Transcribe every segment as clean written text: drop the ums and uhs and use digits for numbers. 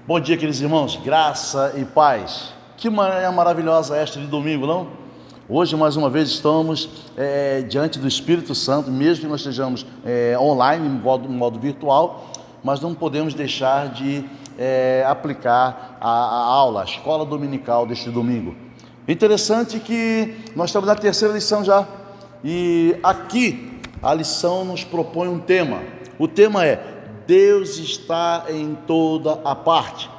Bom dia, queridos irmãos, graça e paz. Que manhã maravilhosa esta de domingo, não? Hoje, mais uma vez, estamos diante do Espírito Santo, mesmo que nós estejamos online, em modo virtual, mas não podemos deixar de aplicar a aula, a escola dominical deste domingo. Interessante que nós estamos na terceira lição já, e aqui a lição nos propõe um tema. O tema é: Deus está em toda a parte.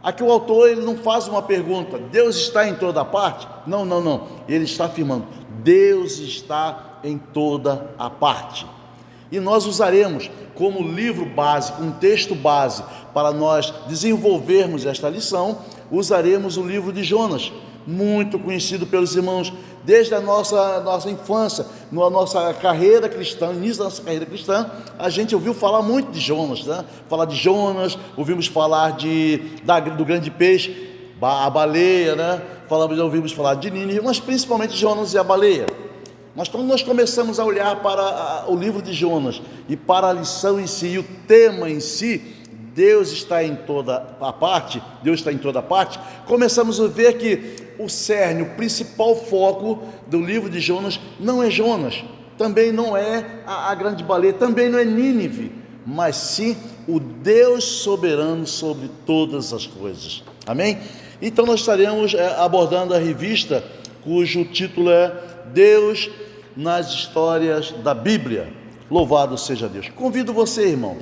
Aqui o autor ele não faz uma pergunta: Deus está em toda a parte? Não. Ele está afirmando: Deus está em toda a parte. E nós usaremos como livro básico, um texto base, para nós desenvolvermos esta lição, usaremos o livro de Jonas, muito conhecido pelos irmãos desde a nossa infância, na nossa carreira cristã, início da nossa carreira cristã. A gente ouviu falar muito de Jonas, né? Falar de Jonas, ouvimos falar do grande peixe, a baleia, né? Ouvimos falar de Nínive, mas principalmente Jonas e a baleia. Mas quando nós começamos a olhar para o livro de Jonas e para a lição em si, e o tema em si, Deus está em toda a parte, começamos a ver que o cerne, o principal foco do livro de Jonas não é Jonas, também não é a grande baleia, também não é Nínive, mas sim o Deus soberano sobre todas as coisas. Amém? Então nós estaremos abordando a revista cujo título é Deus nas histórias da Bíblia. Louvado seja Deus. Convido você, irmão,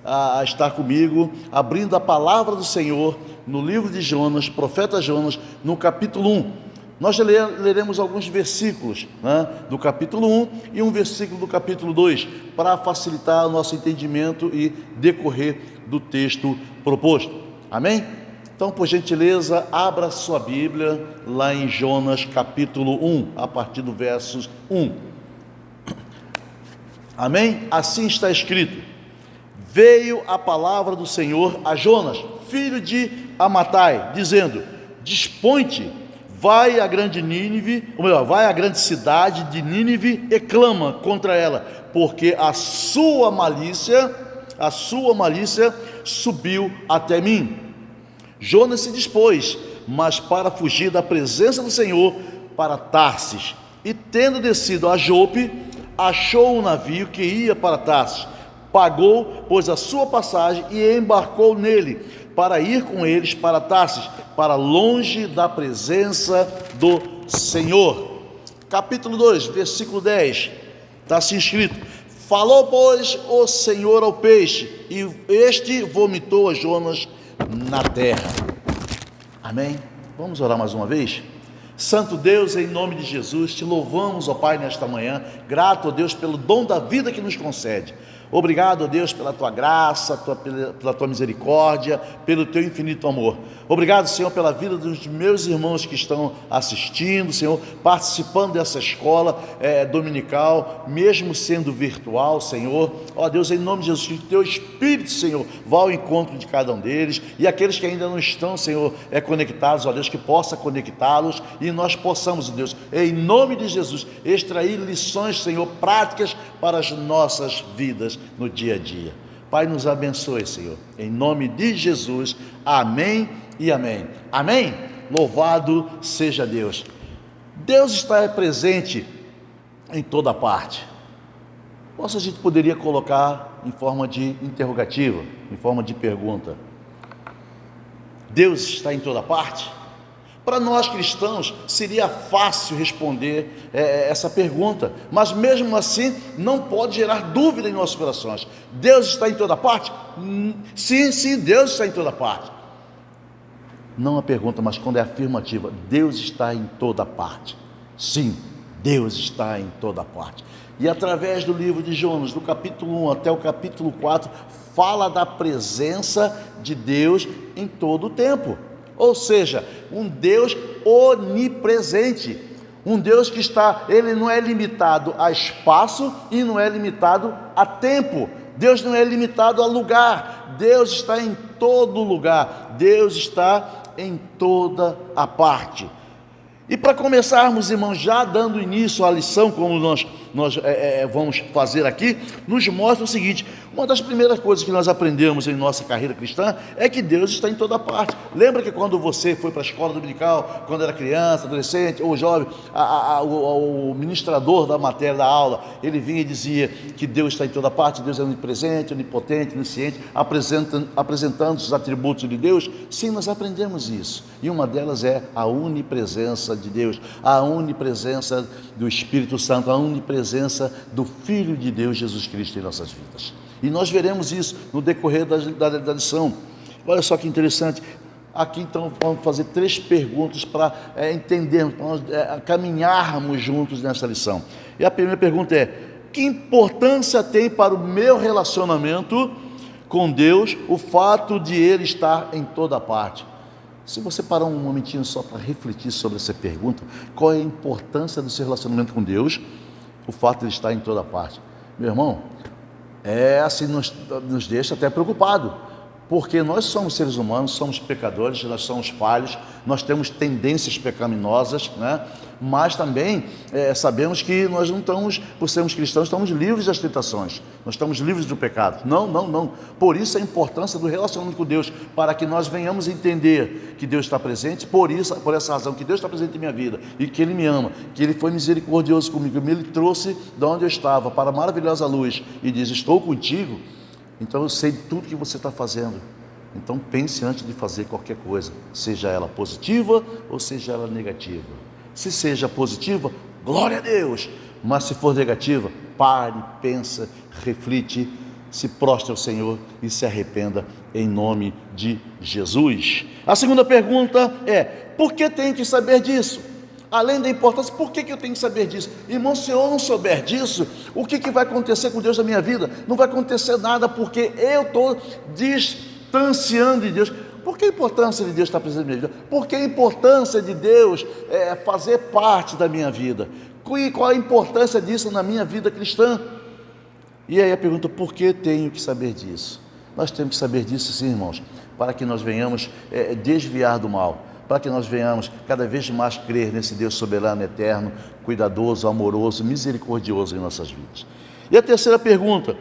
a estar comigo, abrindo a palavra do Senhor no livro de Jonas, profeta Jonas, no capítulo 1. Nós leremos alguns versículos, né, do capítulo 1 e um versículo do capítulo 2, para facilitar o nosso entendimento e decorrer do texto proposto. Amém? Então, por gentileza, abra sua Bíblia lá em Jonas capítulo 1, a partir do verso 1. Amém? Assim está escrito: veio a palavra do Senhor a Jonas, filho de Amittai, dizendo: dispõe-te, vai à grande cidade de Nínive e clama contra ela, porque a sua malícia subiu até mim. Jonas se dispôs, mas para fugir da presença do Senhor, para Tarsis, e tendo descido a Jope, achou um navio que ia para Tarsis. Pagou, pois, a sua passagem e embarcou nele, para ir com eles para Tarsis, para longe da presença do Senhor. Capítulo 2, versículo 10, está assim escrito: falou, pois, o Senhor ao peixe, e este vomitou a Jonas na terra. Amém? Vamos orar mais uma vez? Santo Deus, em nome de Jesus, te louvamos, ó Pai, nesta manhã. Grato, ó Deus, pelo dom da vida que nos concede. Obrigado, ó Deus, pela tua graça, pela tua misericórdia, pelo teu infinito amor. Obrigado, Senhor, pela vida dos meus irmãos que estão assistindo, Senhor, participando dessa escola dominical, mesmo sendo virtual, Senhor. Ó Deus, em nome de Jesus, que o teu Espírito, Senhor, vá ao encontro de cada um deles, e aqueles que ainda não estão, Senhor, conectados, ó Deus, que possa conectá-los, e nós possamos, ó Deus, em nome de Jesus, extrair lições, Senhor, práticas para as nossas vidas no dia a dia. Pai, nos abençoe, Senhor, em nome de Jesus. Amém e amém. Amém? Louvado seja Deus. Deus está presente em toda parte. A gente poderia colocar em forma de interrogativa, em forma de pergunta: Deus está em toda parte? Para nós cristãos seria fácil responder essa pergunta, mas mesmo assim não pode gerar dúvida em nossos corações. Deus está em toda parte? Sim, Deus está em toda parte. Não a pergunta, mas quando é afirmativa: Deus está em toda parte. Sim, Deus está em toda parte. E através do livro de Jonas, do capítulo 1 até o capítulo 4, fala da presença de Deus em todo o tempo. Ou seja, um Deus onipresente, um Deus que ele não é limitado a espaço e não é limitado a tempo. Deus não é limitado a lugar. Deus está em todo lugar. Deus está em toda a parte. E para começarmos, irmãos, já dando início à lição, como nós vamos fazer aqui, nos mostra o seguinte: Uma das primeiras coisas que nós aprendemos em nossa carreira cristã é que Deus está em toda parte. Lembra que quando você foi para a escola dominical, quando era criança, adolescente ou jovem, o ministrador da matéria da aula, ele vinha e dizia que Deus está em toda parte, Deus é onipresente, onipotente, onisciente, apresentando os atributos de Deus? Sim, nós aprendemos isso. E uma delas é a onipresença de Deus, a onipresença do Espírito Santo, a onipresença do Filho de Deus, Jesus Cristo, em nossas vidas. E nós veremos isso no decorrer da lição. Olha só que interessante. Aqui então vamos fazer 3 perguntas para entendermos, para nós caminharmos juntos nessa lição. E a primeira pergunta é: que importância tem para o meu relacionamento com Deus o fato de Ele estar em toda parte? Se você parar um momentinho só para refletir sobre essa pergunta, qual é a importância do seu relacionamento com Deus, o fato de Ele estar em toda parte? Meu irmão, assim nos deixa até preocupado, porque nós somos seres humanos, somos pecadores, nós somos falhos, nós temos tendências pecaminosas, né? Mas também sabemos que nós não estamos, por sermos cristãos, estamos livres das tentações, nós estamos livres do pecado. Não. Por isso a importância do relacionamento com Deus, para que nós venhamos entender que Deus está presente, por essa razão, que Deus está presente em minha vida e que Ele me ama, que Ele foi misericordioso comigo, Ele trouxe de onde eu estava para a maravilhosa luz e diz: estou contigo. Então eu sei tudo que você está fazendo. Então pense antes de fazer qualquer coisa, seja ela positiva ou seja ela negativa. Se seja positiva, glória a Deus. Mas se for negativa, pare, pensa, reflite, se prostre ao Senhor e se arrependa em nome de Jesus. A segunda pergunta é: por que tenho que saber disso? Além da importância, por que eu tenho que saber disso? Irmão, se eu não souber disso, o que vai acontecer com Deus na minha vida? Não vai acontecer nada, porque eu estou distanciando de Deus. Por que a importância de Deus estar presente na minha vida? Por que a importância de Deus fazer parte da minha vida? Qual a importância disso na minha vida cristã? E aí a pergunta: por que tenho que saber disso? Nós temos que saber disso, sim, irmãos, para que nós venhamos desviar do mal, para que nós venhamos cada vez mais crer nesse Deus soberano, eterno, cuidadoso, amoroso, misericordioso em nossas vidas. E a terceira pergunta: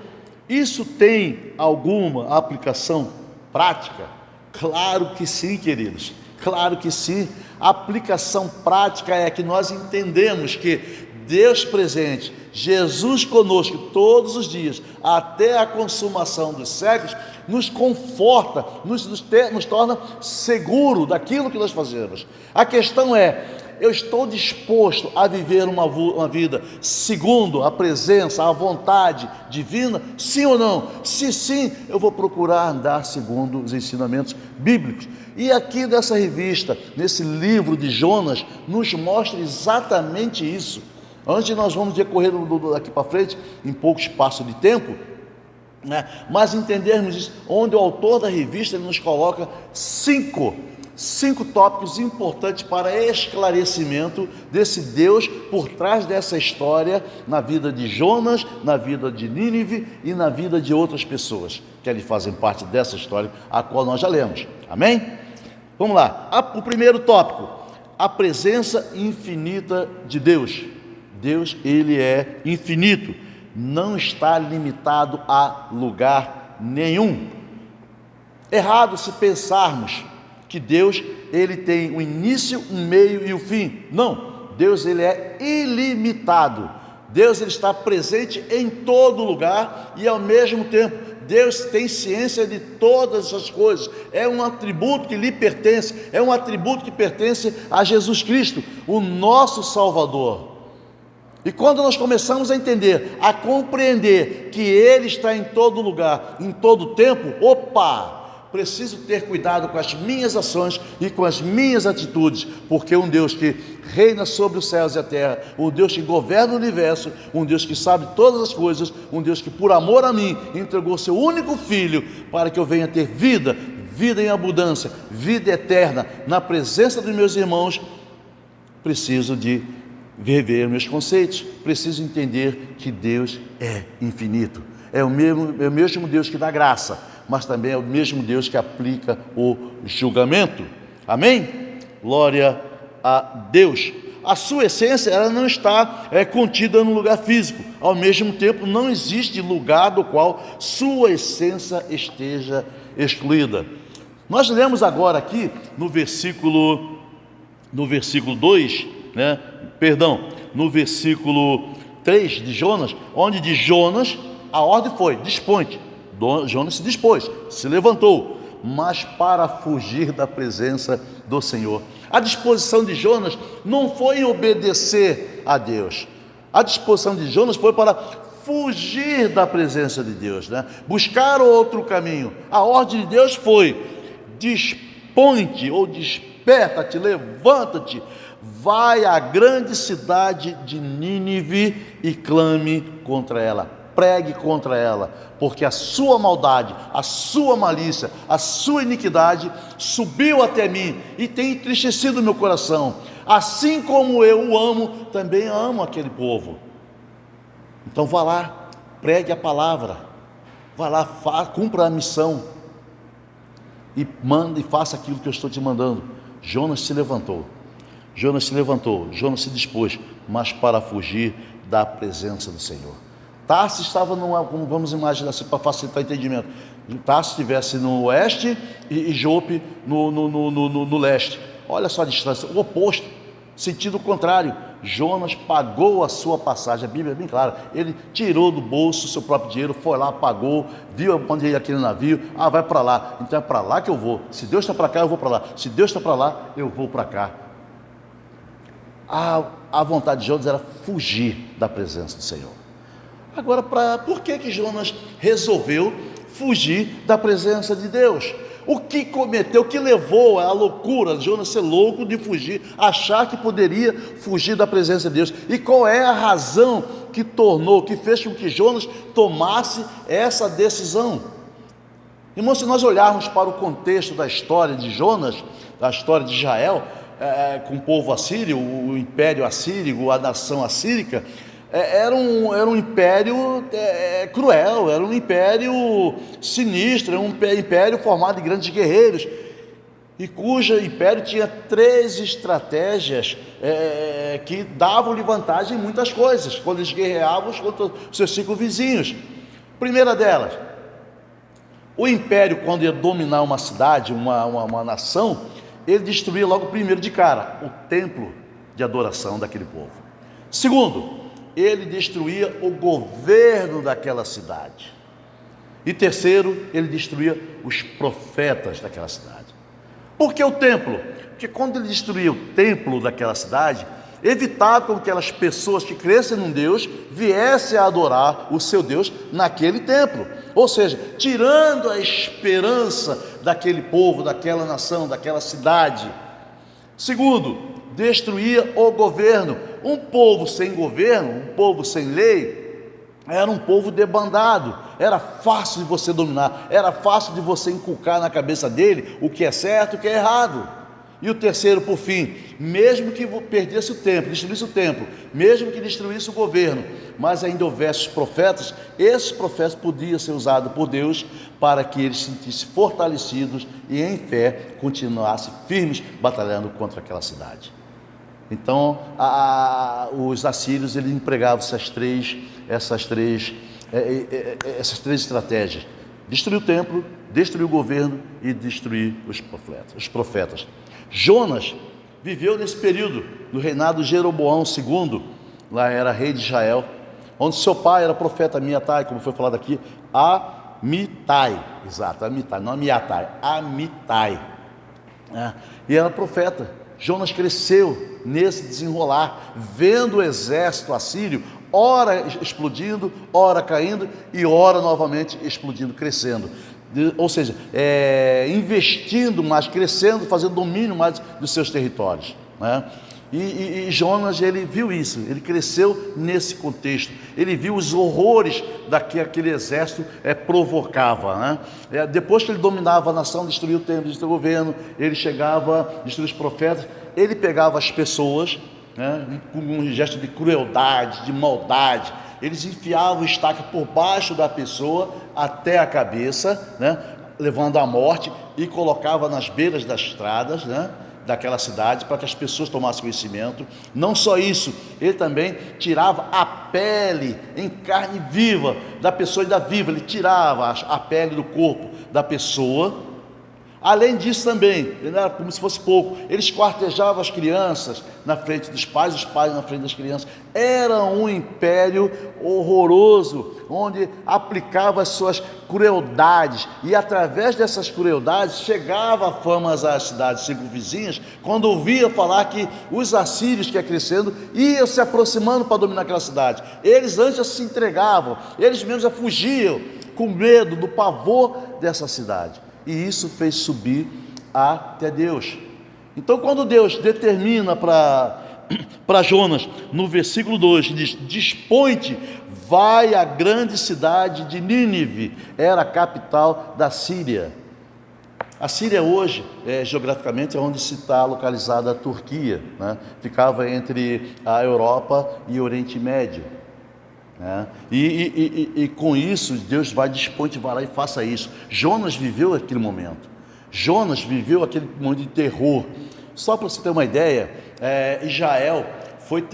isso tem alguma aplicação prática? Claro que sim, queridos, claro que sim. A aplicação prática é que nós entendemos que Deus presente, Jesus conosco todos os dias, até a consumação dos séculos, nos conforta, nos torna seguro daquilo que nós fazemos. A questão é: eu estou disposto a viver uma vida segundo a presença, a vontade divina, sim ou não? Se sim, eu vou procurar andar segundo os ensinamentos bíblicos. E aqui nessa revista, nesse livro de Jonas, nos mostra exatamente isso. Antes nós vamos decorrer daqui para frente, em pouco espaço de tempo, né? Mas entendermos isso, onde o autor da revista ele nos coloca cinco tópicos importantes para esclarecimento desse Deus por trás dessa história, na vida de Jonas, na vida de Nínive e na vida de outras pessoas que ali fazem parte dessa história, a qual nós já lemos. Amém? Vamos lá. O primeiro tópico: a presença infinita de Deus. Deus, Ele é infinito, não está limitado a lugar nenhum. Errado se pensarmos que Deus, Ele tem um início, um meio e um fim. Não, Deus, Ele é ilimitado. Deus, Ele está presente em todo lugar e ao mesmo tempo Deus tem ciência de todas as coisas. É um atributo que lhe pertence, é um atributo que pertence a Jesus Cristo, o nosso Salvador. E quando nós começamos a entender, a compreender que Ele está em todo lugar, em todo tempo, preciso ter cuidado com as minhas ações e com as minhas atitudes, porque um Deus que reina sobre os céus e a terra, um Deus que governa o universo, um Deus que sabe todas as coisas, um Deus que por amor a mim entregou seu único Filho para que eu venha ter vida em abundância, vida eterna, na presença dos meus irmãos. Preciso de rever meus conceitos, preciso entender que Deus é infinito, é o mesmo Deus que dá graça, mas também é o mesmo Deus que aplica o julgamento. Amém? Glória a Deus. a sua essência ela não está contida no lugar físico. Ao mesmo tempo, não existe lugar do qual sua essência esteja excluída. Nós lemos agora aqui no versículo 2, no versículo 3 de Jonas, onde de Jonas a ordem foi: dispõe-te. Jonas se dispôs, se levantou, mas para fugir da presença do Senhor. A disposição de Jonas não foi em obedecer a Deus. A disposição de Jonas foi para fugir da presença de Deus, buscar outro caminho. A ordem de Deus foi: dispõe-te, ou desperta-te, levanta-te, vai à grande cidade de Nínive e clame contra ela. Pregue contra ela, porque a sua maldade, a sua malícia, a sua iniquidade subiu até mim e tem entristecido o meu coração. Assim como eu o amo, também amo aquele povo. Então vá lá, pregue a palavra, vá lá, cumpra a missão e manda e faça aquilo que eu estou te mandando. Jonas se levantou, Jonas se dispôs, mas para fugir da presença do Senhor. Tarsis estava como vamos imaginar assim, para facilitar o entendimento. Tarsis estivesse no oeste e Jope no leste. Olha só a distância, o oposto, sentido contrário. Jonas pagou a sua passagem. A Bíblia é bem clara. Ele tirou do bolso o seu próprio dinheiro, foi lá, pagou, viu onde ia aquele navio. Vai para lá, então é para lá que eu vou. Se Deus está para cá, eu vou para lá. Se Deus está para lá, eu vou para cá. A vontade de Jonas era fugir da presença do Senhor. Agora, por que Jonas resolveu fugir da presença de Deus? O que cometeu, o que levou à loucura de Jonas ser louco de fugir, achar que poderia fugir da presença de Deus? E qual é a razão que fez com que Jonas tomasse essa decisão? Irmão, se nós olharmos para o contexto da história de Jonas, da história de Israel, com o povo assírio, o império assírio, a nação assírica, era um império cruel, era um império sinistro, era um império formado de grandes guerreiros, e cujo império tinha 3 estratégias que davam-lhe vantagem em muitas coisas, quando eles guerreavam contra os seus 5 vizinhos. Primeira delas, o império, quando ia dominar uma cidade, uma nação, ele destruía logo primeiro de cara o templo de adoração daquele povo. Segundo, ele destruía o governo daquela cidade. E terceiro, ele destruía os profetas daquela cidade. Por que o templo? Porque quando ele destruía o templo daquela cidade, evitava que aquelas pessoas que crescem num Deus viessem a adorar o seu Deus naquele templo. Ou seja, tirando a esperança daquele povo, daquela nação, daquela cidade. Segundo, destruía o governo. Um povo sem governo, um povo sem lei, era um povo debandado. Era fácil de você dominar, era fácil de você inculcar na cabeça dele o que é certo e o que é errado. E o terceiro, por fim, mesmo que perdesse o templo, destruísse o templo, mesmo que destruísse o governo, mas ainda houvesse os profetas, esses profetas podiam ser usados por Deus para que eles se sentissem fortalecidos e em fé continuassem firmes batalhando contra aquela cidade. Então, os assírios eles empregavam essas três estratégias: destruir o templo, destruir o governo e destruir os profetas. Jonas viveu nesse período do reinado de Jeroboão II, lá era rei de Israel, onde seu pai era profeta Amitai, como foi falado aqui, Amitai, não Amiatai, Amitai, e era profeta. Jonas cresceu nesse desenrolar, vendo o exército assírio, ora explodindo, ora caindo e ora novamente explodindo, crescendo. Ou seja, investindo mais, crescendo, fazendo domínio mais dos seus territórios, E Jonas, ele viu isso, ele cresceu nesse contexto, ele viu os horrores que aquele exército provocava, Depois que ele dominava a nação, destruía o templo, destruía o governo, ele chegava, destruía os profetas, ele pegava as pessoas, com um gesto de crueldade, de maldade, eles enfiavam estaca por baixo da pessoa até a cabeça, levando à morte, e colocava nas beiras das estradas, daquela cidade para que as pessoas tomassem conhecimento. Não só isso, ele também tirava a pele em carne viva da pessoa e da viva, ele tirava a pele do corpo da pessoa. Além disso também, não era como se fosse pouco, eles esquartejavam as crianças na frente dos pais, os pais na frente das crianças. Era um império horroroso, onde aplicava as suas crueldades, e através dessas crueldades chegava a fama às cidades circunvizinhas, quando ouvia falar que os assírios que ia crescendo, iam se aproximando para dominar aquela cidade. Eles antes já se entregavam, eles mesmos já fugiam, com medo do pavor dessa cidade. E isso fez subir até Deus. Então, quando Deus determina para Jonas, no versículo 2, diz: dispõe-te, vai à grande cidade de Nínive, era a capital da Síria. A Síria hoje, geograficamente, é onde se está localizada a Turquia, né? Ficava entre a Europa e o Oriente Médio. E com isso Deus vai dispor, vai lá e faça isso. Jonas viveu aquele momento, Jonas viveu aquele momento de terror. Só para você ter uma ideia, Israel foi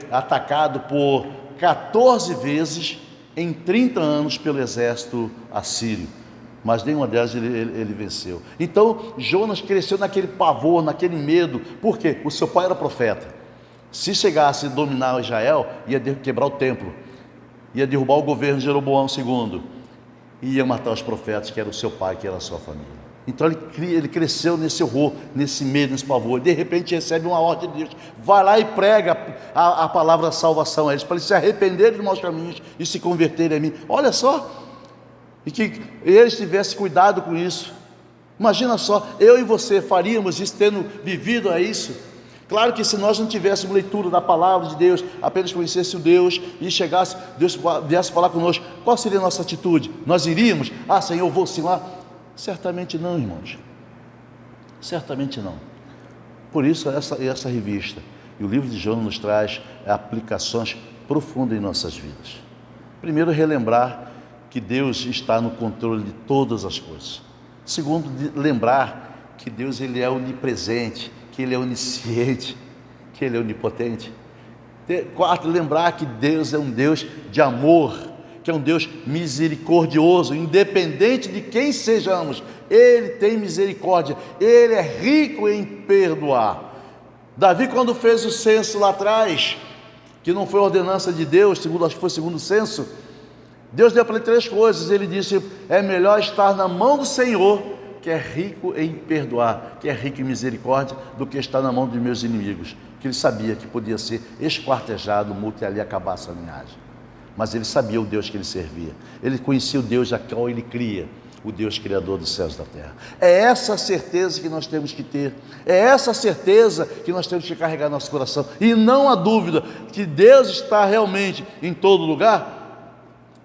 atacado por 14 vezes em 30 anos pelo exército assírio, mas nenhuma delas ele venceu. Então Jonas cresceu naquele pavor, naquele medo. Por quê? O seu pai era profeta. Se chegasse a dominar Israel, ia quebrar o templo, ia derrubar o governo de Jeroboão II, ia matar os profetas, que era o seu pai, que era a sua família. Então ele cresceu nesse horror, nesse medo, nesse pavor. De repente recebe uma ordem de Deus: vai lá e prega a palavra da salvação a eles, para eles se arrependerem dos maus caminhos e se converterem a mim. Olha só, e que eles tivessem cuidado com isso. Imagina só, eu e você faríamos isso, tendo vivido a isso? Claro que se nós não tivéssemos leitura da palavra de Deus, apenas conhecesse o Deus e chegasse, Deus viesse falar conosco, qual seria a nossa atitude? Nós iríamos: ah, Senhor, eu vou sim lá? Certamente não, irmãos, certamente não. Por isso essa revista e o livro de Jonas nos traz aplicações profundas em nossas vidas. Primeiro, relembrar que Deus está no controle de todas as coisas. Segundo, lembrar que Deus ele é onipresente, que Ele é onisciente, que Ele é onipotente. Quarto, lembrar que Deus é um Deus de amor, que é um Deus misericordioso, independente de quem sejamos, Ele tem misericórdia, Ele é rico em perdoar. Davi, quando fez o censo lá atrás, que não foi ordenança de Deus, acho que foi segundo o censo, Deus deu para ele 3 coisas. Ele disse: é melhor estar na mão do Senhor, que é rico em perdoar, que é rico em misericórdia, do que estar na mão dos meus inimigos. Que ele sabia que podia ser esquartejado, multa e ali acabar essa linhagem. Mas ele sabia o Deus que ele servia, ele conhecia o Deus a qual ele cria, o Deus criador dos céus e da terra. É essa certeza que nós temos que ter, é essa certeza que nós temos que carregar no nosso coração, e não há dúvida que Deus está realmente em todo lugar.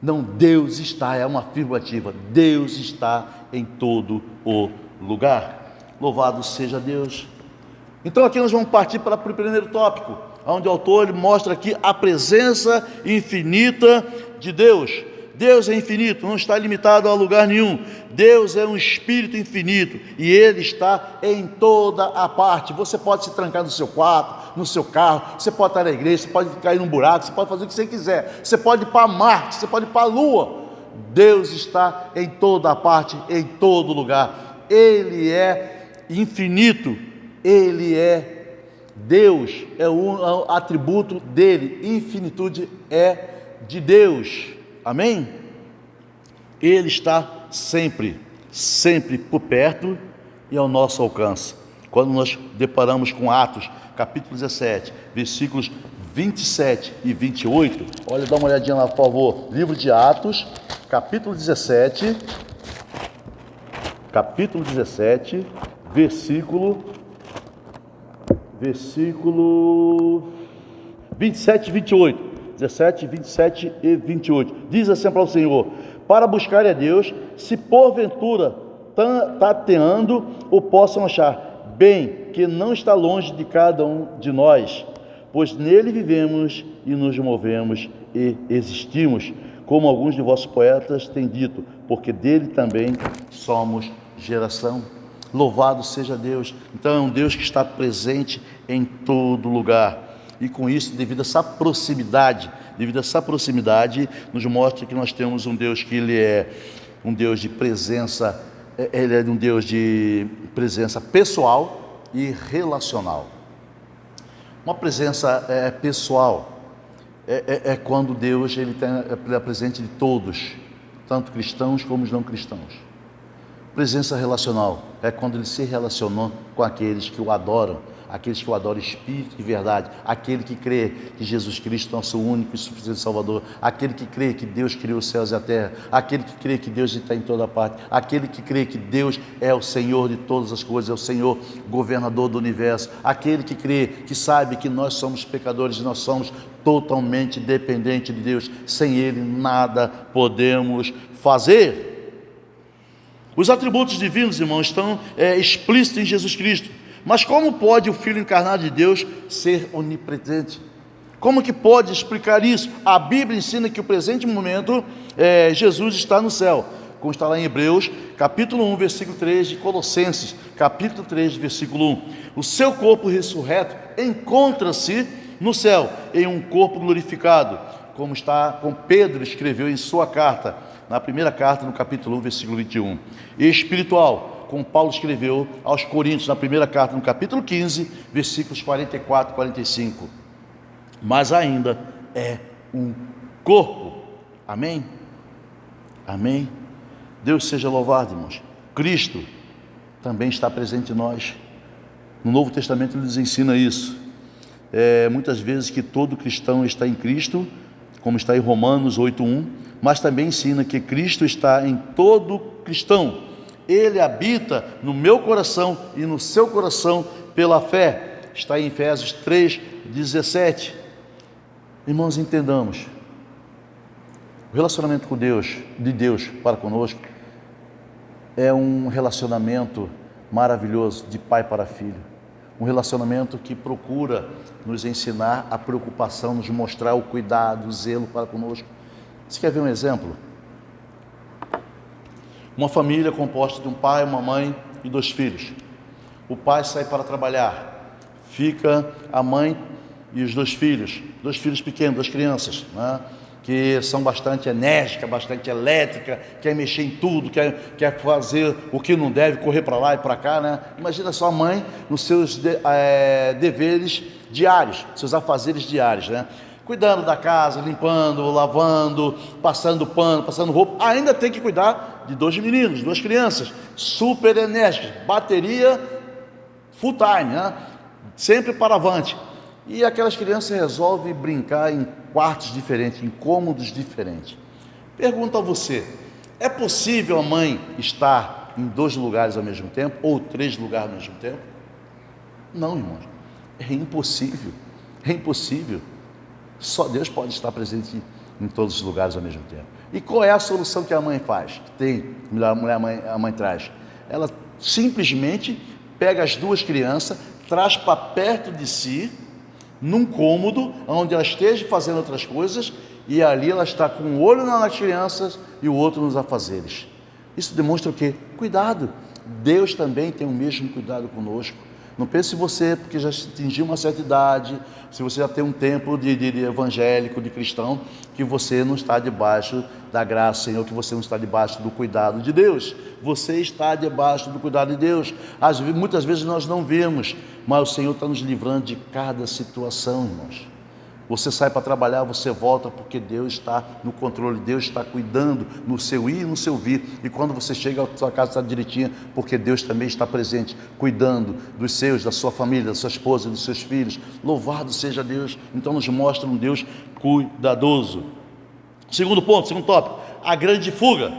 Não, Deus está, é uma afirmativa, Deus está em todo o lugar. Louvado seja Deus. Então aqui nós vamos partir para o primeiro tópico, onde o autor ele mostra aqui a presença infinita de Deus. Deus é infinito, não está limitado a lugar nenhum. Deus é um espírito infinito e Ele está em toda a parte. Você pode se trancar no seu quarto, no seu carro, você pode estar na igreja, você pode cair num buraco, você pode fazer o que você quiser, você pode ir para Marte, você pode ir para a Lua. Deus está em toda a parte, em todo lugar. Ele é infinito, Ele é Deus, é um atributo dele. Infinitude é de Deus. Amém? Ele está sempre por perto e ao nosso alcance. Quando nós deparamos com Atos, capítulo 17, versículos 27 e 28, olha, dá uma olhadinha lá, por favor. Livro de Atos, capítulo 17, versículo 27 e 28. 17, 27 e 28. Diz assim para o Senhor: para buscar a Deus, se porventura tateando o possam achar, bem que não está longe de cada um de nós, pois nele vivemos e nos movemos e existimos, como alguns de vossos poetas têm dito, porque dele também somos geração. Louvado seja Deus. Então é um Deus que está presente em todo lugar. E com isso, devido a essa proximidade, nos mostra que nós temos um Deus que ele é um Deus de presença, ele é um Deus de presença pessoal e relacional. Uma presença pessoal é quando Deus ele é presente de todos, tanto cristãos como os não cristãos. Presença relacional é quando ele se relacionou com aqueles que o adoram, aqueles que o adoram em espírito e verdade, aquele que crê que Jesus Cristo é nosso único e suficiente Salvador, aquele que crê que Deus criou os céus e a terra, aquele que crê que Deus está em toda parte, aquele que crê que Deus é o Senhor de todas as coisas, é o Senhor governador do universo, aquele que crê, que sabe que nós somos pecadores e nós somos totalmente dependentes de Deus, sem Ele nada podemos fazer. Os atributos divinos, irmãos, estão explícitos em Jesus Cristo. Mas como pode o Filho encarnado de Deus ser onipresente? Como que pode explicar isso? A Bíblia ensina que o presente momento Jesus está no céu, como está lá em Hebreus, capítulo 1, versículo 3, de Colossenses, capítulo 3, versículo 1. O seu corpo ressurreto encontra-se no céu, em um corpo glorificado, como Pedro escreveu em sua carta, na primeira carta, no capítulo 1, versículo 21. E espiritual, como Paulo escreveu aos Coríntios, na primeira carta, no capítulo 15, versículos 44 e 45. Mas ainda é um corpo. Amém? Amém? Deus seja louvado, irmãos. Cristo também está presente em nós. No Novo Testamento ele nos ensina isso. Muitas vezes que todo cristão está em Cristo, como está em Romanos 8:1, mas também ensina que Cristo está em todo cristão. Ele habita no meu coração e no seu coração pela fé. Está em Efésios 3:17. Irmãos, entendamos. O relacionamento com Deus, de Deus para conosco, é um relacionamento maravilhoso de pai para filho. Um relacionamento que procura nos ensinar a preocupação, nos mostrar o cuidado, o zelo para conosco. Você quer ver um exemplo? Uma família composta de um pai, uma mãe e 2 filhos. O pai sai para trabalhar, fica a mãe e os 2 filhos pequenos, 2 crianças, né? Que são bastante enérgicas, bastante elétricas, quer mexer em tudo, quer fazer o que não deve, correr para lá e para cá, né? Imagina só a mãe nos seus deveres diários, seus afazeres diários, né? Cuidando da casa, limpando, lavando, passando pano, passando roupa, ainda tem que cuidar de 2 meninos, 2 crianças, super enérgicas, bateria full time, né? Sempre para avante. E aquelas crianças resolvem brincar em quartos diferentes, em cômodos diferentes. Pergunto a você, é possível a mãe estar em 2 lugares ao mesmo tempo, ou 3 lugares ao mesmo tempo? Não, irmãos, é impossível, é impossível. Só Deus pode estar presente em todos os lugares ao mesmo tempo. E qual é a solução que a mãe faz? A mãe traz. Ela simplesmente pega as 2 crianças, traz para perto de si, num cômodo, onde ela esteja fazendo outras coisas, e ali ela está com um olho nas crianças e o outro nos afazeres. Isso demonstra o quê? Cuidado. Deus também tem o mesmo cuidado conosco. Não pense você, porque já atingiu uma certa idade, se você já tem um tempo de evangélico, de cristão, que você não está debaixo da graça, Senhor, que você não está debaixo do cuidado de Deus. Você está debaixo do cuidado de Deus. Muitas vezes nós não vemos, mas o Senhor está nos livrando de cada situação, irmãos. Você sai para trabalhar, você volta, porque Deus está no controle, Deus está cuidando no seu ir e no seu vir. E quando você chega, a sua casa está direitinha, porque Deus também está presente, cuidando dos seus, da sua família, da sua esposa, dos seus filhos. Louvado seja Deus. Então nos mostra um Deus cuidadoso. Segundo ponto, segundo tópico, a grande fuga.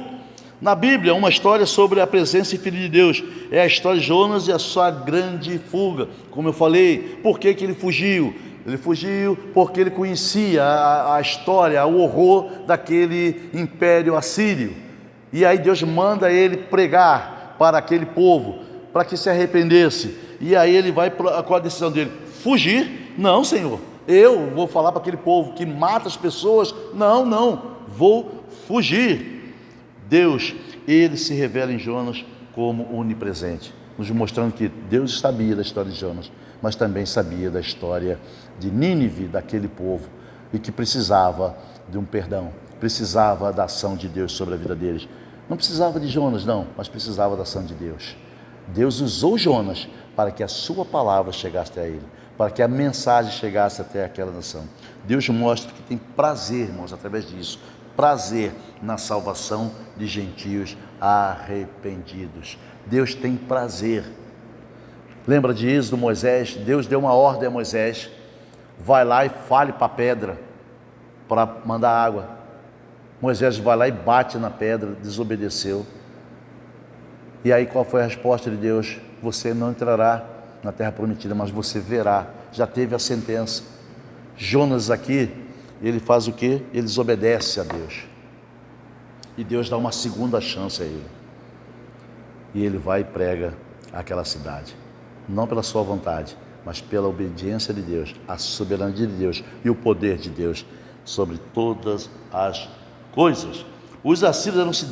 Na Bíblia, uma história sobre a presença infinita de Deus. É a história de Jonas e a sua grande fuga. Como eu falei, por que ele fugiu? Ele fugiu porque ele conhecia a história, o horror daquele império assírio. E aí Deus manda ele pregar para aquele povo, para que se arrependesse. E aí ele vai com a decisão dele: fugir? Não, Senhor, eu vou falar para aquele povo que mata as pessoas. Não, vou fugir. Deus, ele se revela em Jonas como onipresente, nos mostrando que Deus sabia da história de Jonas, mas também sabia da história de Nínive, daquele povo, e que precisava de um perdão, precisava da ação de Deus sobre a vida deles. Não precisava de Jonas, não, mas precisava da ação de Deus. Deus usou Jonas para que a sua palavra chegasse até ele, para que a mensagem chegasse até aquela nação. Deus mostra que tem prazer, irmãos, através disso, prazer na salvação de gentios arrependidos. Deus tem prazer. Lembra de Êxodo, Moisés? Deus deu uma ordem a Moisés: vai lá e fale para a pedra para mandar água. Moisés vai lá e bate na pedra, desobedeceu. E aí qual foi a resposta de Deus? Você não entrará na terra prometida, mas você verá. Já teve a sentença. Jonas aqui, ele faz o quê? Ele desobedece a Deus. E Deus dá uma segunda chance a ele. E ele vai e prega aquela cidade. Não pela sua vontade, mas pela obediência de Deus, a soberania de Deus e o poder de Deus sobre todas as coisas. Os assírios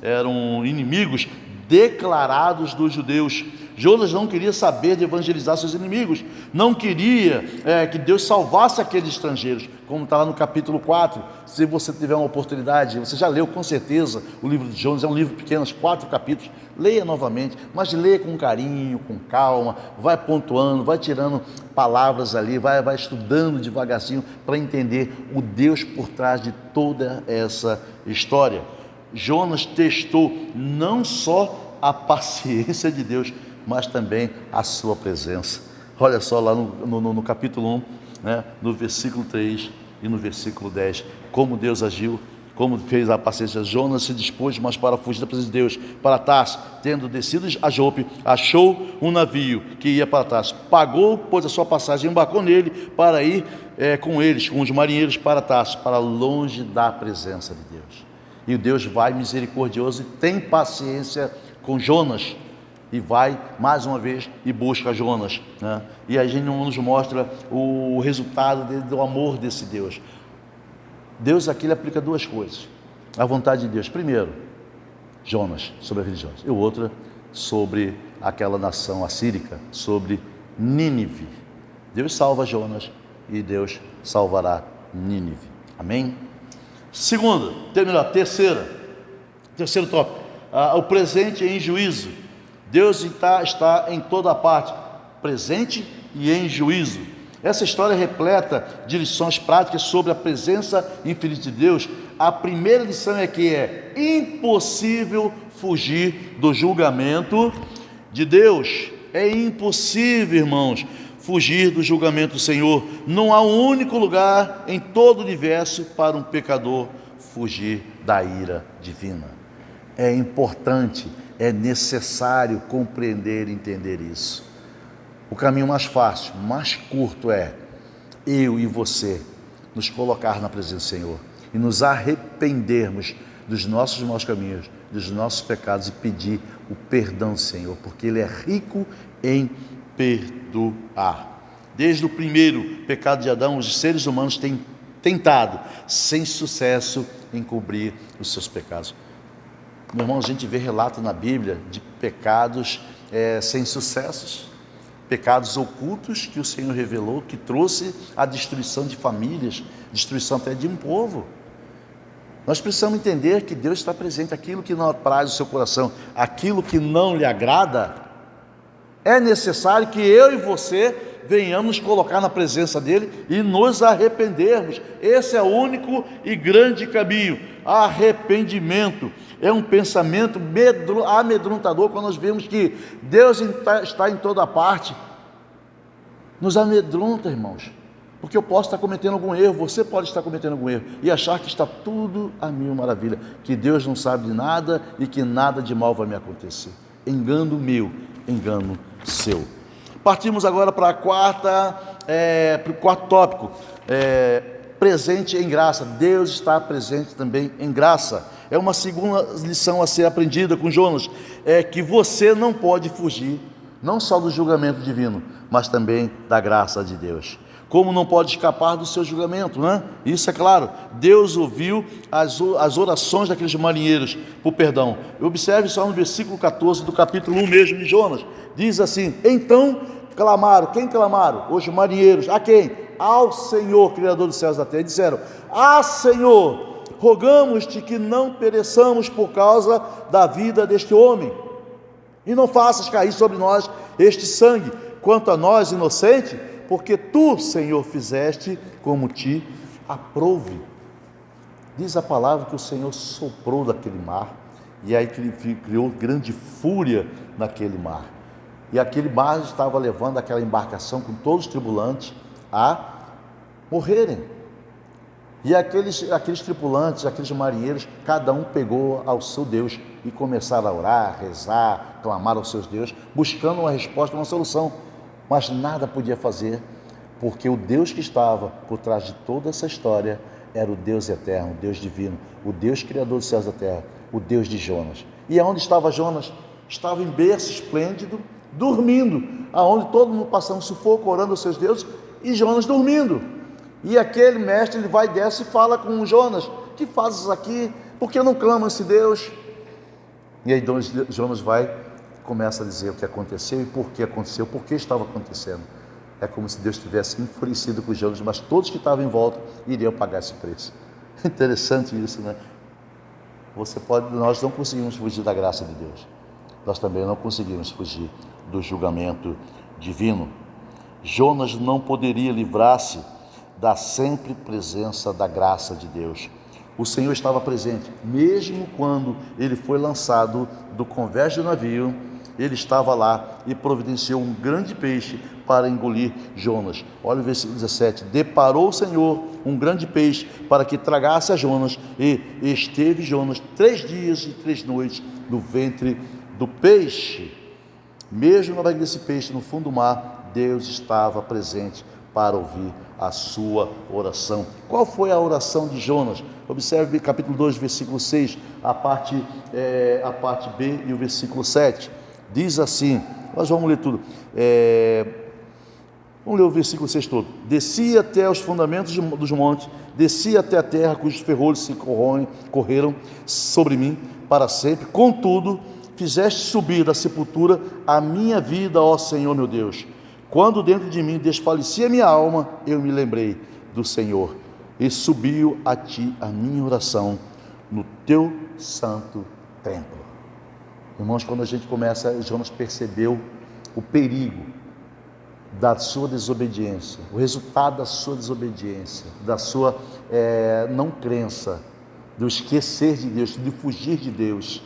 eram inimigos declarados dos judeus. Jonas não queria saber de evangelizar seus inimigos, não queria que Deus salvasse aqueles estrangeiros, como está lá no capítulo 4. Se você tiver uma oportunidade, você já leu com certeza o livro de Jonas, é um livro pequeno, 4 capítulos, leia novamente, mas leia com carinho, com calma, vai pontuando, vai tirando palavras ali, vai estudando devagarzinho para entender o Deus por trás de toda essa história. Jonas testou não só a paciência de Deus, mas também a sua presença. Olha só lá no capítulo 1, né, no versículo 3 e no versículo 10, como Deus agiu, como fez a paciência. Jonas se dispôs, mas para fugir da presença de Deus, para Tarsis, tendo descido a Jope, achou um navio que ia para Tarsis, pagou, pôs a sua passagem, embarcou nele para ir com eles, com os marinheiros para Tarsis, para longe da presença de Deus. E o Deus vai misericordioso e tem paciência com Jonas, e vai mais uma vez e busca Jonas, né? E a gente nos mostra o resultado do amor desse Deus. Deus aqui ele aplica duas coisas: a vontade de Deus, primeiro Jonas, sobre a vida de Jonas, e o outro sobre aquela nação assírica, sobre Nínive. Deus salva Jonas e Deus salvará Nínive. Amém? Terceiro tópico, o presente em juízo. Deus está em toda parte, presente e em juízo. Essa história é repleta de lições práticas sobre a presença infinita de Deus. A primeira lição é que é impossível fugir do julgamento de Deus. É impossível, irmãos, fugir do julgamento do Senhor. Não há um único lugar em todo o universo para um pecador fugir da ira divina. É importante, é necessário compreender e entender isso. O caminho mais fácil, mais curto é eu e você nos colocar na presença do Senhor e nos arrependermos dos nossos maus caminhos, dos nossos pecados e pedir o perdão do Senhor, porque Ele é rico em perdoar. Desde o primeiro pecado de Adão, os seres humanos têm tentado, sem sucesso, encobrir os seus pecados. Meu irmão, a gente vê relato na Bíblia de pecados sem sucessos, pecados ocultos que o Senhor revelou, que trouxe a destruição de famílias, destruição até de um povo. Nós precisamos entender que Deus está presente. Aquilo que não apraz o seu coração, aquilo que não lhe agrada, é necessário que eu e você venhamos colocar na presença dele e nos arrependermos. Esse é o único e grande caminho. Arrependimento é um pensamento amedrontador. Quando nós vemos que Deus está em toda parte, nos amedronta, irmãos, porque eu posso estar cometendo algum erro, você pode estar cometendo algum erro e achar que está tudo a mil maravilha, que Deus não sabe de nada e que nada de mal vai me acontecer. Engano meu, engano seu. Partimos agora para o quarto tópico, presente em graça. Deus está presente também em graça. É uma segunda lição a ser aprendida com Jonas, é que você não pode fugir, não só do julgamento divino, mas também da graça de Deus. como não pode escapar do seu julgamento, né? Isso é claro. Deus ouviu as orações daqueles marinheiros por perdão. Observe só no versículo 14 do capítulo 1 mesmo de Jonas. Diz assim: então clamaram. Quem clamaram? Os marinheiros. A quem? Ao Senhor, Criador dos céus e da terra. E disseram: ah, Senhor, rogamos-te que não pereçamos por causa da vida deste homem, e não faças cair sobre nós este sangue, quanto a nós, inocente, porque tu, Senhor, fizeste como te aprouve. Diz a palavra que o Senhor soprou daquele mar, e aí criou grande fúria naquele mar, e aquele mar estava levando aquela embarcação com todos os tripulantes a morrerem. E aqueles tripulantes, aqueles marinheiros, cada um pegou ao seu Deus e começaram a orar, rezar, clamar aos seus deuses, buscando uma resposta, uma solução, mas nada podia fazer, porque o Deus que estava por trás de toda essa história era o Deus eterno, o Deus divino, o Deus criador dos céus e da terra, o Deus de Jonas. E aonde estava Jonas? Estava em berço esplêndido, dormindo, aonde todo mundo passando sufoco, orando aos seus deuses, e Jonas dormindo. E aquele mestre, ele vai, desce e fala com Jonas: que fazes aqui? Por que não clama esse Deus? E aí Jonas vai, começa a dizer o que aconteceu e por que aconteceu, por que estava acontecendo. É como se Deus tivesse enfurecido com Jonas, mas todos que estavam em volta iriam pagar esse preço. Interessante isso, né? Nós não conseguimos fugir da graça de Deus. Nós também não conseguimos fugir do julgamento divino. Jonas não poderia livrar-se da sempre presença da graça de Deus. O Senhor estava presente, mesmo quando ele foi lançado do convés do navio, ele estava lá e providenciou um grande peixe para engolir Jonas. Olha o versículo 17: deparou o Senhor um grande peixe para que tragasse a Jonas, e esteve Jonas 3 dias e 3 noites no ventre do peixe. Mesmo na barriga desse peixe, no fundo do mar, Deus estava presente para ouvir a sua oração. Qual foi a oração de Jonas? Observe capítulo 2, versículo 6, a parte B e o versículo 7. Diz assim, nós vamos ler tudo. Vamos ler o versículo 6 todo. Descia até os fundamentos dos montes, descia até a terra cujos ferrolhos se correram sobre mim para sempre. Contudo, fizeste subir da sepultura a minha vida, ó Senhor meu Deus. Quando dentro de mim desfalecia minha alma, eu me lembrei do Senhor, e subiu a ti a minha oração no teu santo templo. Irmãos, quando a gente começa, Jonas percebeu o perigo da sua desobediência, o resultado da sua desobediência, da sua não crença, do esquecer de Deus, de fugir de Deus.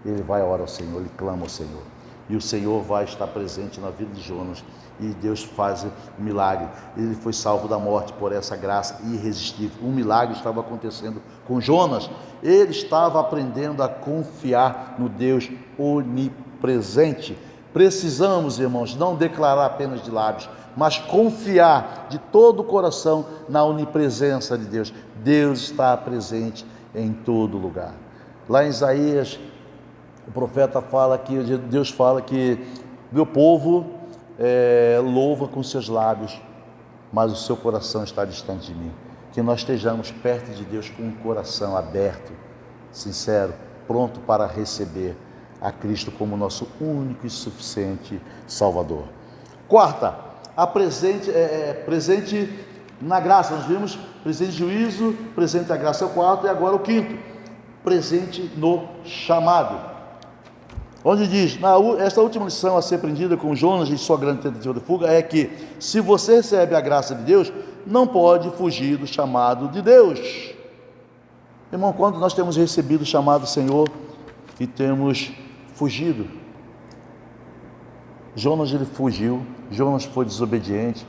Ele vai orar ao Senhor, ele clama ao Senhor, e o Senhor vai estar presente na vida de Jonas, e Deus faz um milagre. Ele foi salvo da morte por essa graça irresistível. Um milagre estava acontecendo com Jonas. Ele estava aprendendo a confiar no Deus onipresente. Precisamos, irmãos, não declarar apenas de lábios, mas confiar de todo o coração na onipresença de Deus. Deus está presente em todo lugar. Lá em Isaías, o profeta fala que Deus fala que meu povo louva com seus lábios, mas o seu coração está distante de mim. Que nós estejamos perto de Deus com um coração aberto, sincero, pronto para receber a Cristo como nosso único e suficiente Salvador. Quarta, presente na graça. Nós vimos presente juízo, presente na graça é o quarto, e agora o quinto, presente no chamado. Onde diz, esta última lição a ser aprendida com Jonas e sua grande tentativa de fuga é que, se você recebe a graça de Deus, não pode fugir do chamado de Deus. Irmão, quando nós temos recebido o chamado do Senhor e temos fugido, Jonas ele fugiu, Jonas foi desobediente,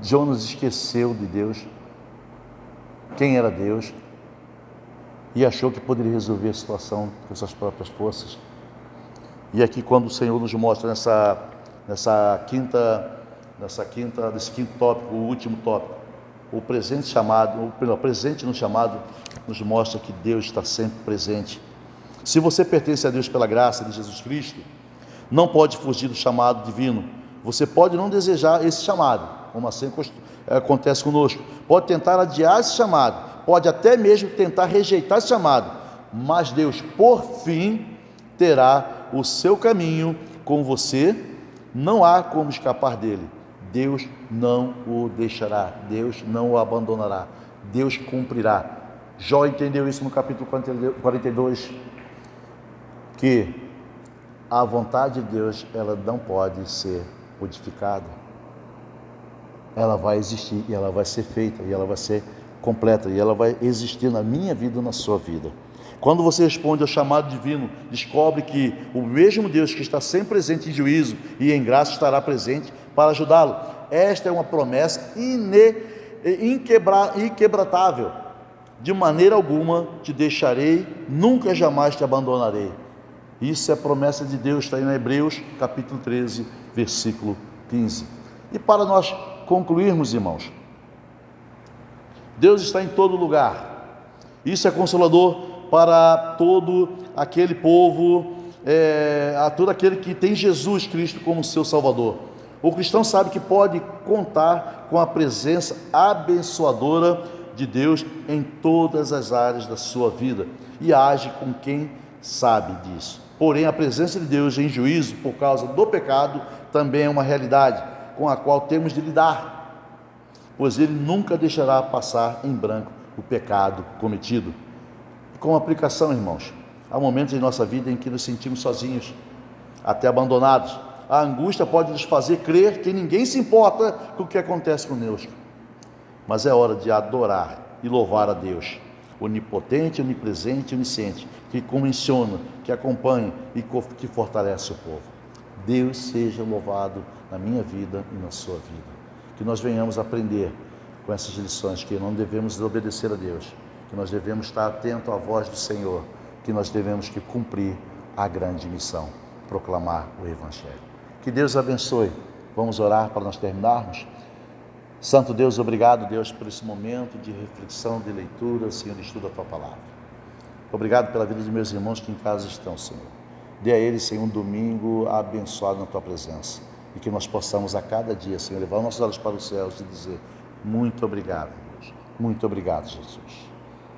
Jonas esqueceu de Deus, quem era Deus, e achou que poderia resolver a situação com suas próprias forças. E aqui, quando o Senhor nos mostra nesse quinto tópico, o último tópico, presente no chamado, nos mostra que Deus está sempre presente. Se você pertence a Deus pela graça de Jesus Cristo, não pode fugir do chamado divino. Você pode não desejar esse chamado, como assim acontece conosco. Pode tentar adiar esse chamado, pode até mesmo tentar rejeitar esse chamado, mas Deus, por fim, terá o seu caminho com você. Não há como escapar dele. Deus não o deixará, Deus não o abandonará, Deus cumprirá. Jó entendeu isso no capítulo 42, que a vontade de Deus, ela não pode ser modificada. Ela vai existir e ela vai ser feita e ela vai ser completa e ela vai existir na minha vida e na sua vida. Quando você responde ao chamado divino, descobre que o mesmo Deus que está sempre presente em juízo e em graça estará presente para ajudá-lo. Esta é uma promessa inquebrantável. De maneira alguma te deixarei, nunca jamais te abandonarei. Isso é promessa de Deus, está aí em Hebreus capítulo 13, versículo 15. E para nós concluirmos, irmãos, Deus está em todo lugar. Isso é consolador para todo aquele povo, a todo aquele que tem Jesus Cristo como seu Salvador. O cristão sabe que pode contar com a presença abençoadora de Deus em todas as áreas da sua vida e age com quem sabe disso. Porém, a presença de Deus em juízo por causa do pecado também é uma realidade com a qual temos de lidar, pois Ele nunca deixará passar em branco o pecado cometido. Com aplicação, irmãos, há momentos em nossa vida em que nos sentimos sozinhos, até abandonados. A angústia pode nos fazer crer que ninguém se importa com o que acontece conosco. Mas é hora de adorar e louvar a Deus, onipotente, onipresente, onisciente, que comissiona, que acompanha e que fortalece o povo. Deus seja louvado na minha vida e na sua vida. Que nós venhamos aprender com essas lições, que não devemos desobedecer a Deus, que nós devemos estar atento à voz do Senhor, que nós devemos que cumprir a grande missão, proclamar o Evangelho. Que Deus abençoe. Vamos orar para nós terminarmos. Santo Deus, obrigado, Deus, por esse momento de reflexão, de leitura, Senhor, de estudo da Tua Palavra. Obrigado pela vida de meus irmãos que em casa estão, Senhor. Dê a eles, Senhor, um domingo abençoado na Tua presença. E que nós possamos a cada dia, Senhor, levar nossos olhos para os céus e dizer: muito obrigado, Deus. Muito obrigado, Jesus.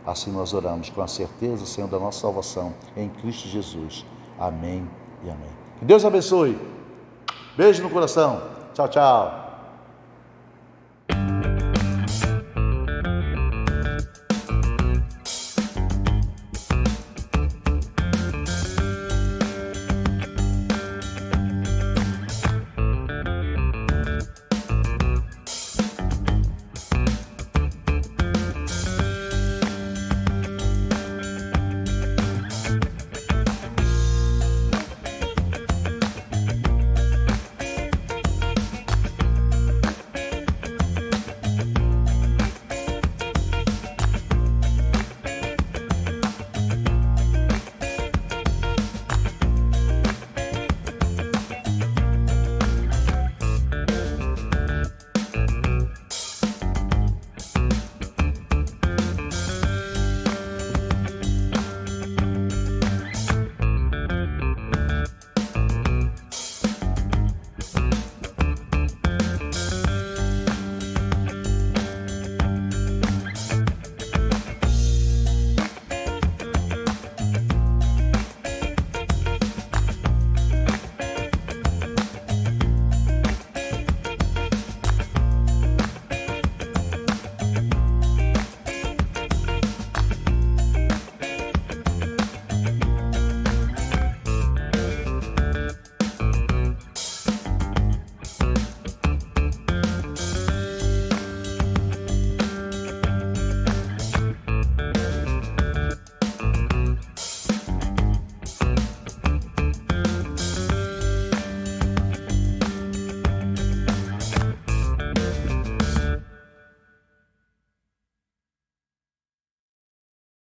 Assim nós oramos com a certeza, Senhor, da nossa salvação em Cristo Jesus. Amém e amém. Que Deus abençoe. Beijo no coração. Tchau, tchau.